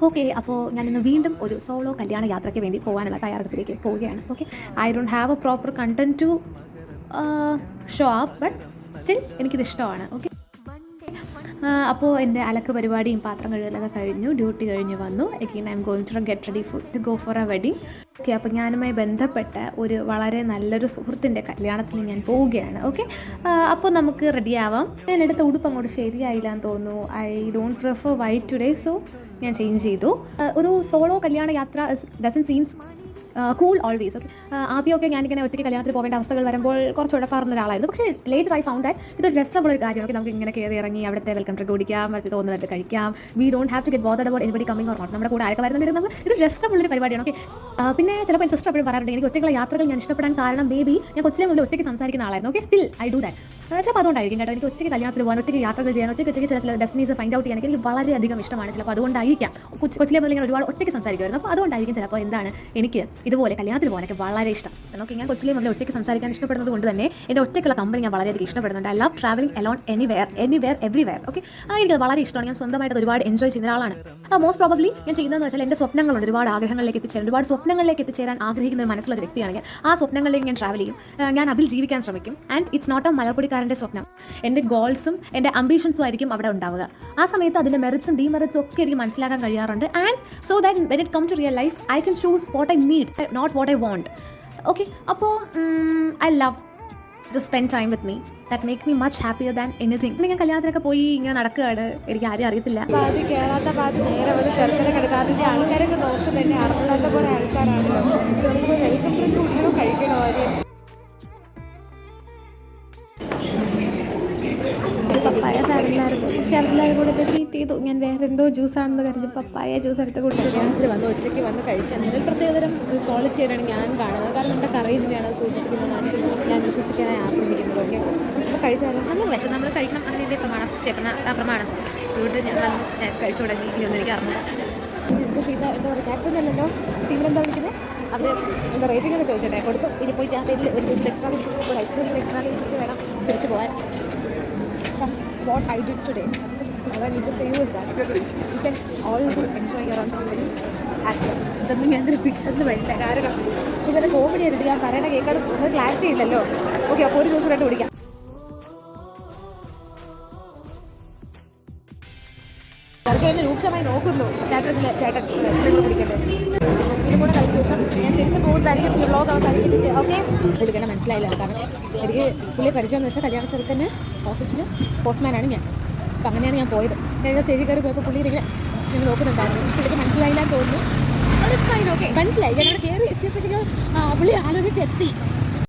Okay, അപ്പോൾ ഞാനിന്ന് വീണ്ടും ഒരു സോളോ കല്യാണ യാത്രയ്ക്ക് വേണ്ടി പോകാനുള്ള തയ്യാറെടുപ്പിലേക്ക് പോവുകയാണ്. Okay, I don't have a proper content to show up, but still എനിക്കിത് ഇഷ്ടമാണ്. ഓക്കെ, അപ്പോൾ എൻ്റെ അലക്ക് പരിപാടിയും പാത്രം കഴുകലൊക്കെ കഴിഞ്ഞു, ഡ്യൂട്ടി കഴിഞ്ഞ് വന്നു. Again I am going to get ready to go for a wedding. Okay, അപ്പോൾ ഞാനുമായി ബന്ധപ്പെട്ട ഒരു വളരെ നല്ലൊരു സുഹൃത്തിൻ്റെ കല്യാണത്തിന് ഞാൻ പോവുകയാണ്. ഓക്കെ, അപ്പോൾ നമുക്ക് റെഡി ആവാം. ഞാൻ എടുത്ത ഉടുപ്പ് അങ്ങോട്ട് ശരിയായില്ല എന്ന് തോന്നുന്നു. I don't prefer white today, so ഞാൻ ചേഞ്ച് ചെയ്തു. ഒരു സോളോ കല്യാണ യാത്ര doesn't seems cool always. Okay, ആദ്യമൊക്കെ ഞാനിങ്ങനെ ഒറ്റയ്ക്ക് കല്യാണത്തിൽ പോകേണ്ട അവസ്ഥകൾ വരുമ്പോൾ കുറച്ച് ഉഴപ്പാറുന്ന ഒരാളായിരുന്നു. പക്ഷേ ലേറ്റർ ഐ ഫൗണ്ട് ദാറ്റ് ഇത് രസമുള്ള ഒരു കാര്യമൊക്കെ. നമുക്ക് ഇങ്ങനെ കയറി ഇറങ്ങി അവിടുത്തെ വെൽക്കം ഡ്രിങ്ക് കുടിക്കാം, മറ്റു തോന്നുന്നത് കഴിക്കാം. We don't have to get bothered about anybody coming or not. നമ്മുടെ കൂടെ ആരൊക്കെ വരുന്നുണ്ടെങ്കിൽ നമുക്ക് ഇത് രസമുള്ളൊരു പരിപാടിയാണ്. ഓക്കെ, പിന്നെ ചിലപ്പോൾ എൻ്റെ സിസ്റ്റർ എപ്പോഴും പറയാറുണ്ട് എനിക്ക് ഒറ്റയ്ക്കുള്ള യാത്രകൾ ഞാൻ ഇഷ്ടപ്പെടാൻ കാരണം ബേബി ഞാൻ കൊച്ചിലെ മുതൽ ഒറ്റയ്ക്ക് സംസാരിക്കുന്ന ആളായിരുന്നു. Okay, still I do that. ചിലപ്പോൾ അതുകൊണ്ടായിരിക്കും കേട്ടോ, എനിക്ക് ഒറ്റയ്ക്ക് കല്യാണത്തിൽ പോകാൻ, ഒറ്റയ്ക്ക് യാത്രകൾ ചെയ്യാൻ, ഒറ്റയ്ക്ക് ചില ഡെസ്റ്റിനീസ് ഫൈൻഡ് ഔട്ട് ചെയ്യാൻ എനിക്ക് വളരെയധികം ഇഷ്ടമാണ്. ചിലപ്പോൾ അതുകൊണ്ടായിരിക്കാം കൊച്ചിലെ മുതൽ ഞാൻ ഒരുപാട് ഒറ്റയ്ക്ക് സംസാരിക്കുമായിരുന്നു. അപ്പോൾ അതുകൊണ്ടായിരിക്കും ചിലപ്പോൾ എന്താണ് എനിക്ക് ഇതുപോലെ കല്യാണത്തിൽ പോകാനൊക്കെ വളരെ ഇഷ്ടം. നോക്കി, ഞാൻ കൊച്ചിലെ മുതൽ ഒറ്റയ്ക്ക് സംസാരിക്കാൻ ഇഷ്ടപ്പെടുന്നത് കൊണ്ട് തന്നെ എൻ്റെ ഒറ്റയ്ക്കുള്ള കമ്പനി ഞാൻ വളരെയധികം ഇഷ്ടപ്പെടുന്നുണ്ട്. I love travelling alone anywhere everywhere. Okay, എനിക്കത് വളരെ ഇഷ്ടമാണ്. ഞാൻ സ്വന്തമായിട്ട് ഒരുപാട് എൻജോയ് ചെയ്യുന്ന ഒരാളാണ്. മോസ്റ്റ് പ്രോബബ്ലി ഞാൻ ചെയ്യുന്നതെന്ന് വെച്ചാൽ എൻ്റെ സ്വപ്നങ്ങളുണ്ട്, ഒരുപാട് ആഗ്രഹങ്ങളിലേക്ക് എത്തിച്ചേരാൻ, ഒരുപാട് സ്വപ്നങ്ങളിലേക്ക് എത്തിച്ചേരാൻ ആഗ്രഹിക്കുന്ന ഒരു മനസ്സിലുള്ള വ്യക്തിയാണ് ഞാൻ. ആ സ്വപ്നങ്ങളിലേക്ക് ഞാൻ ട്രാവൽ ചെയ്യും, ഞാൻ അതിൽ ജീവിക്കാൻ ശ്രമിക്കും. ആൻഡ് ഇറ്റ്സ് നോട്ട് എ മലർപ്പൊടിക്കാരൻ്റെ സ്വപ്നം. എൻ്റെ ഗോൾസും എൻ്റെ അംബീഷൻസും ആയിരിക്കും അവിടെ ഉണ്ടാവുക. ആ സമയത്ത് അതിൻ്റെ മെറിറ്റ്സും ഡീമെറിറ്റ്സും ഒക്കെ എനിക്ക് മനസ്സിലാക്കാൻ കഴിയാറുണ്ട്. And so that when it come to real life I can choose what I need, not what I want. Okay, അപ്പോൾ I love to spend time with me. That make me much happier than anything. ഞാൻ കല്യാണത്തിനൊക്കെ പോയി ഇങ്ങനെ നടക്കുകയാണ്, എനിക്ക് ആരും അറിയത്തില്ല. പാതി കയറാത്ത പാതി നേരെ വന്ന് ചെറുക്കനെ കിടക്കാത്ത ആൾക്കാരൊക്കെ നോക്കുന്നതന്നെ അറിഞ്ഞാത്ത പോലെ ആൾക്കാരാണല്ലോ. നമുക്ക് വെൽക്കം ഡ്രിങ്ക് കുടിക്കണോ കഴിക്കണോ ആദ്യം? പപ്പായ സാറില്ലായിരുന്നു, പക്ഷെ അവരെല്ലാവരും കൂടെ ചീറ്റ് ചെയ്തു. ഞാൻ വേറെ എന്തോ ജ്യൂസാണെന്ന് കരുതി പപ്പായ ജ്യൂസ് എടുത്ത് കൊടുത്തു. ഗ്യാസിൽ വന്ന് ഒറ്റയ്ക്ക് വന്ന് കഴിക്കാൻ ഒരു പ്രത്യേകതരം ക്വാളിറ്റിയാണ് ഞാൻ കാണുന്നത്. കാരണം നമ്മുടെ കറേജിനെയാണ് സൂചിപ്പിക്കുന്നതാണ് ഞാൻ വിശ്വസിക്കാനായി ആഗ്രഹിക്കുന്നത്. ഓക്കെ, അപ്പോൾ കഴിച്ചാലും നമ്മൾ പക്ഷേ നമ്മൾ കഴിക്കണം, അങ്ങനെ പ്രമാണം ഇവിടെ ഞാൻ കഴിച്ചു തുടങ്ങി. ഇതൊന്നും എനിക്ക് അറിഞ്ഞില്ല. ഇത് ചെയ്ത എന്താ പറയുക, ക്യാപ്റ്റനല്ലല്ലോ, ടീമിലെന്താ വിളിക്കുന്നത്, അവർ എന്താ റേറ്റിംഗ് ഒക്കെ ചോദിച്ചിട്ടേ കൊടുത്തു. ഇനി പോയി ആ പേരിൽ ഒരു ജ്യൂസിൽ എക്സ്ട്രാ വെച്ചിട്ട്, ഒരു ഐസ്ക്രീമിൽ എക്സ്ട്രാ വെച്ചിട്ട് വേണം തിരിച്ചു പോകാൻ. What I did today, what I need to say is that you can always enjoy your own company as well. ഇതൊന്നും ഞാൻ പെട്ടെന്ന് വരില്ല, കാരണം ഇതൊരു കോമഡി ആയിട്ട് ഞാൻ പറയണ കേൾക്കാതെ ഒരു ക്ലാരിറ്റി ഇല്ലല്ലോ. ഓക്കെ, അപ്പോൾ ഒരു ദിവസം രണ്ട് കുടിക്കാം. ചെറുക്കെ രൂക്ഷമായി നോക്കുന്നു ചേട്ടൻ റെസ്റ്റോറൻറ്റ് പിടിക്കട്ടെ. ഇതും കൂടെ കഴിഞ്ഞ ദിവസം ഞാൻ തിരിച്ച് പോകുന്നതായിരിക്കും ഈ വ്ളോഗ് അവസാനിപ്പിച്ചിട്ട്. ഓക്കെ, എടുക്കണം മനസ്സിലായില്ല, കാരണം എനിക്ക് പുള്ളിയെ പരിചയം എന്ന് വെച്ചാൽ കല്യാണ ചെറുക്കന് ഓഫീസിൽ പോസ്റ്റ്മാനാണ് ഞാൻ. അപ്പം അങ്ങനെയാണ് ഞാൻ പോയത്. ഞാൻ സ്റ്റേജിൽ കയറി പോയപ്പോൾ പുള്ളി ഇങ്ങനെ നോക്കുന്നുണ്ടായിരുന്നു. പുള്ളിക്ക് മനസ്സിലായില്ല എന്ന് തോന്നുന്നു. ഫൈൻ, ഓക്കെ മനസ്സിലായി. ഞാൻ അവിടെ കയറി എത്തിയപ്പോഴത്തേക്കും പുള്ളി ആലോചിച്ചെത്തി.